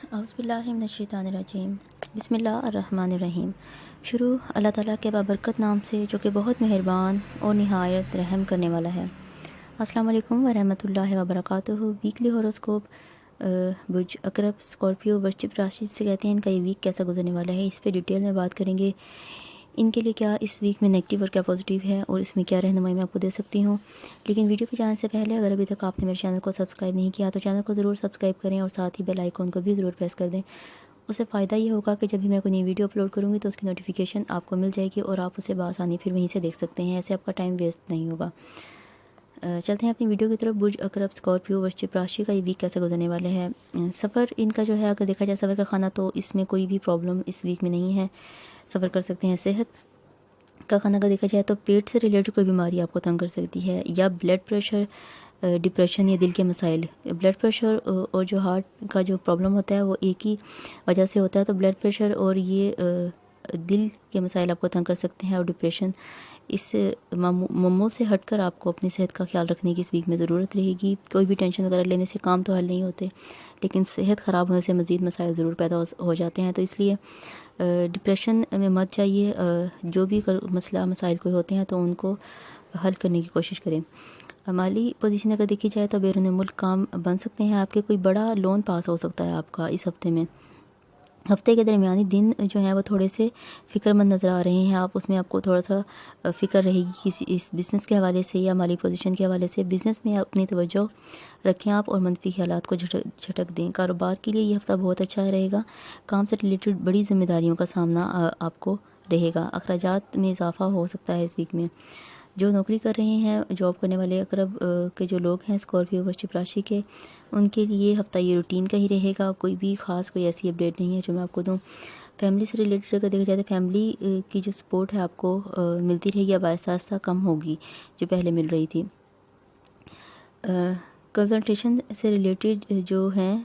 اعوذ باللہ من الشیطان الرجیم بسم اللہ الرحمن الرحیم۔ شروع اللہ تعالیٰ کے بابرکت نام سے جو کہ بہت مہربان اور نہایت رحم کرنے والا ہے۔ السلام علیکم ورحمۃ اللہ وبرکاتہ۔ ویکلی ہوروسکوپ برج عقرب اسکارپیو ورشپ راشی سے کہتے ہیں ان کا یہ ویک کیسا گزرنے والا ہے، اس پہ ڈیٹیل میں بات کریں گے۔ ان کے لیے کیا اس ویک میں نیگیٹو اور کیا پازیٹیو ہے اور اس میں کیا رہنمائی میں آپ کو دے سکتی ہوں۔ لیکن ویڈیو پہ جانے سے پہلے اگر ابھی تک آپ نے میرے چینل کو سبسکرائب نہیں کیا تو چینل کو ضرور سبسکرائب کریں اور ساتھ ہی بیل آئیکن کو بھی ضرور پریس کر دیں۔ اس سے فائدہ یہ ہوگا کہ جب بھی میں کوئی نئی ویڈیو اپلوڈ کروں گی تو اس کی نوٹیفیکیشن آپ کو مل جائے گی اور آپ اسے بآسانی پھر وہیں سے دیکھ سکتے ہیں، ایسے آپ کا ٹائم ویسٹ نہیں ہوگا۔ چلتے ہیں اپنی ویڈیو کی طرف۔ برج عقرب اسکارپیو ورشپ راشی کا یہ ویک کیسے گزرنے والے ہے۔ سفر ان کا جو ہے اگر دیکھا جائے سفر کا کھانا تو اس میں کوئی بھی پرابلم اس ویک میں نہیں ہے، سفر کر سکتے ہیں۔ صحت کا کھانا اگر دیکھا جائے تو پیٹ سے ریلیٹڈ کوئی بیماری آپ کو تنگ کر سکتی ہے، یا بلڈ پریشر، ڈپریشن یا دل کے مسائل۔ بلڈ پریشر اور جو ہارٹ کا جو پرابلم ہوتا ہے وہ ایک ہی وجہ سے ہوتا ہے، تو بلڈ پریشر اور یہ دل کے مسائل آپ کو تنگ کر سکتے ہیں، اور ڈپریشن اس معمول سے ہٹ کر آپ کو اپنی صحت کا خیال رکھنے کی اس ویک میں ضرورت رہے گی۔ کوئی بھی ٹینشن وغیرہ لینے سے کام تو حل نہیں ہوتے، لیکن صحت خراب ہونے سے مزید مسائل ضرور پیدا ہو جاتے ہیں، تو اس لیے ڈپریشن میں مت جائیے۔ جو بھی مسائل کوئی ہوتے ہیں تو ان کو حل کرنے کی کوشش کریں۔ مالی پوزیشن اگر دیکھی جائے تو بیرون ملک کام بن سکتے ہیں آپ کے، کوئی بڑا لون پاس ہو سکتا ہے آپ کا اس ہفتے میں۔ ہفتے کے درمیانی دن جو ہیں وہ تھوڑے سے فکر مند نظر آ رہے ہیں، آپ کو تھوڑا سا فکر رہے گی کسی اس بزنس کے حوالے سے یا مالی پوزیشن کے حوالے سے۔ بزنس میں اپنی توجہ رکھیں آپ اور منفی خیالات کو جھٹک دیں۔ کاروبار کے لیے یہ ہفتہ بہت اچھا رہے گا، کام سے ریلیٹڈ بڑی ذمہ داریوں کا سامنا آپ کو رہے گا، اخراجات میں اضافہ ہو سکتا ہے اس ویک میں۔ جو نوکری کر رہے ہیں، جاب کرنے والے عقرب کے جو لوگ ہیں اسکارپیو ورشپ راشی کے، ان کے لیے ہفتہ یہ روٹین کا ہی رہے گا، کوئی بھی خاص کوئی ایسی اپڈیٹ نہیں ہے جو میں آپ کو دوں۔ فیملی سے ریلیٹڈ اگر دیکھا جائے تو فیملی کی جو سپورٹ ہے آپ کو ملتی رہے گی، اب آہستہ آہستہ کم ہوگی جو پہلے مل رہی تھی۔ کنسلٹیشن سے ریلیٹڈ جو ہیں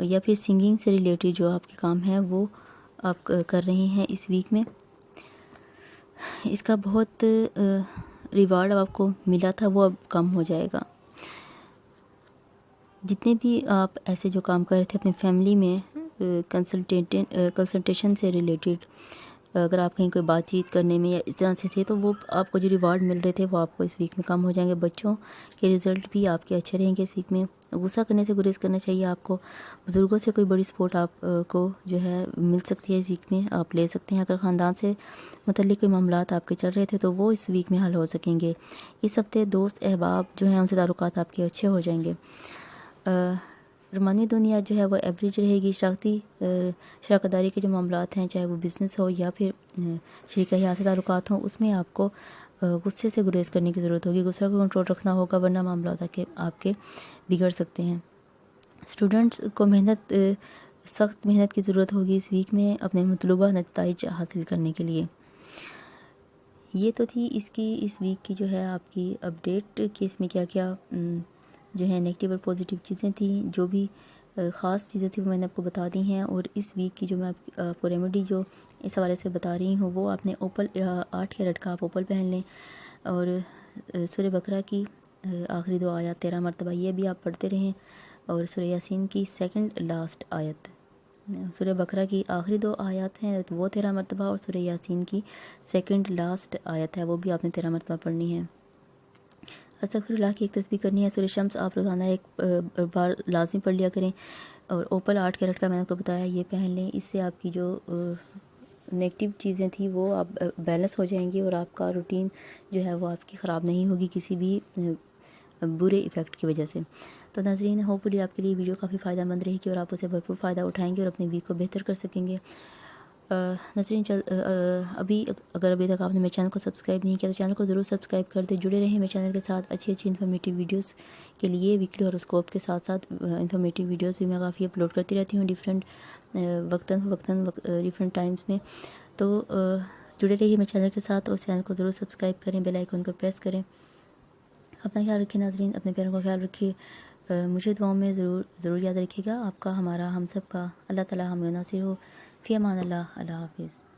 یا پھر سنگنگ سے ریلیٹڈ جو آپ کے کام ہیں وہ آپ کر رہے ہیں اس ویک میں، اس کا بہت ریوارڈ اب آپ کو ملا تھا وہ اب کم ہو جائے گا۔ جتنے بھی آپ ایسے جو کام کر رہے تھے اپنی فیملی میں کنسلٹیشن سے ریلیٹڈ، اگر آپ کہیں کوئی بات چیت کرنے میں یا اس طرح سے تھے تو وہ آپ کو جو ریوارڈ مل رہے تھے وہ آپ کو اس ویک میں کم ہو جائیں گے۔ بچوں کے رزلٹ بھی آپ کے اچھے رہیں گے اس ویک میں۔ غصہ کرنے سے گریز کرنا چاہیے آپ کو۔ بزرگوں سے کوئی بڑی سپورٹ آپ کو جو ہے مل سکتی ہے اس ویک میں، آپ لے سکتے ہیں۔ اگر خاندان سے متعلق کوئی معاملات آپ کے چل رہے تھے تو وہ اس ویک میں حل ہو سکیں گے۔ اس ہفتے دوست احباب جو ہیں ان سے تعلقات آپ کے اچھے ہو جائیں گے۔ رومانی دنیا جو ہے وہ ایوریج رہے گی۔ شراکت داری کے جو معاملات ہیں، چاہے وہ بزنس ہو یا پھر شریک حیات سے تعلقات ہوں، اس میں آپ کو غصے سے گریز کرنے کی ضرورت ہوگی، غصہ کو کنٹرول رکھنا ہوگا ورنہ معاملات آپ کے بگڑ سکتے ہیں۔ اسٹوڈنٹس کو سخت محنت کی ضرورت ہوگی اس ویک میں اپنے مطلوبہ نتائج حاصل کرنے کے لیے۔ یہ تو تھی اس ویک کی جو ہے آپ کی اپڈیٹ کہ اس میں کیا کیا جو ہے نیگیٹو اور پازیٹیو چیزیں تھیں۔ جو بھی خاص چیزیں تھیں وہ میں نے آپ کو بتا دی ہیں، اور اس ویک کی جو میں آپ کو ریمیڈی جو اس حوالے سے بتا رہی ہوں وہ آپ نے 8 کیرٹ کا آپ اوپل پہن لیں، اور سورہ بقرہ کی آخری 2 آیات 13 مرتبہ یہ بھی آپ پڑھتے رہیں، اور سورہ یاسین کی سیکنڈ لاسٹ آیت، سورہ بقرہ کی آخری 2 آیات ہیں وہ 13 مرتبہ، اور سورہ یاسین کی سیکنڈ لاسٹ آیت ہے وہ بھی آپ نے 13 مرتبہ پڑھنی ہے۔ استغفر اللہ کی ایک تسبیح کرنی ہے۔ سورہ شمس آپ روزانہ ایک بار لازمی پڑھ لیا کریں، اور اوپل 8 کیرٹ کا میں نے آپ کو بتایا یہ پہن لیں، اس سے آپ کی جو نیگیٹو چیزیں تھیں وہ آپ بیلنس ہو جائیں گی، اور آپ کا روٹین جو ہے وہ آپ کی خراب نہیں ہوگی کسی بھی برے ایفیکٹ کی وجہ سے۔ تو ناظرین، ہوپفلی آپ کے لیے ویڈیو کافی فائدہ مند رہے گی اور آپ اسے بھرپور فائدہ اٹھائیں گے اور اپنے ویک کو بہتر کر سکیں گے۔ ناظرین، اگر ابھی تک آپ نے میرے چینل کو سبسکرائب نہیں کیا تو چینل کو ضرور سبسکرائب کر دیں، جڑے رہیں میرے چینل کے ساتھ اچھی انفارمیٹیو ویڈیوز کے لیے۔ ویکلی ہوروسکوپ کے ساتھ ساتھ انفارمیٹیو ویڈیوز بھی میں کافی اپلوڈ کرتی رہتی ہوں ڈفرینٹ وقتاً ڈفرینٹ ٹائمز میں، تو جڑے رہیے میرے چینل کے ساتھ اور چینل کو ضرور سبسکرائب کریں، بیل آئیکن کو پریس کریں۔ اپنا خیال رکھیں ناظرین، اپنے پیاروں کا خیال رکھیے، مجھے دعاؤں میں ضرور یاد رکھیے گا۔ آپ کا، ہمارا، ہم سب کا اللہ تعالی ہم ناصر ہو۔ فی امان اللہ، اللہ حافظ۔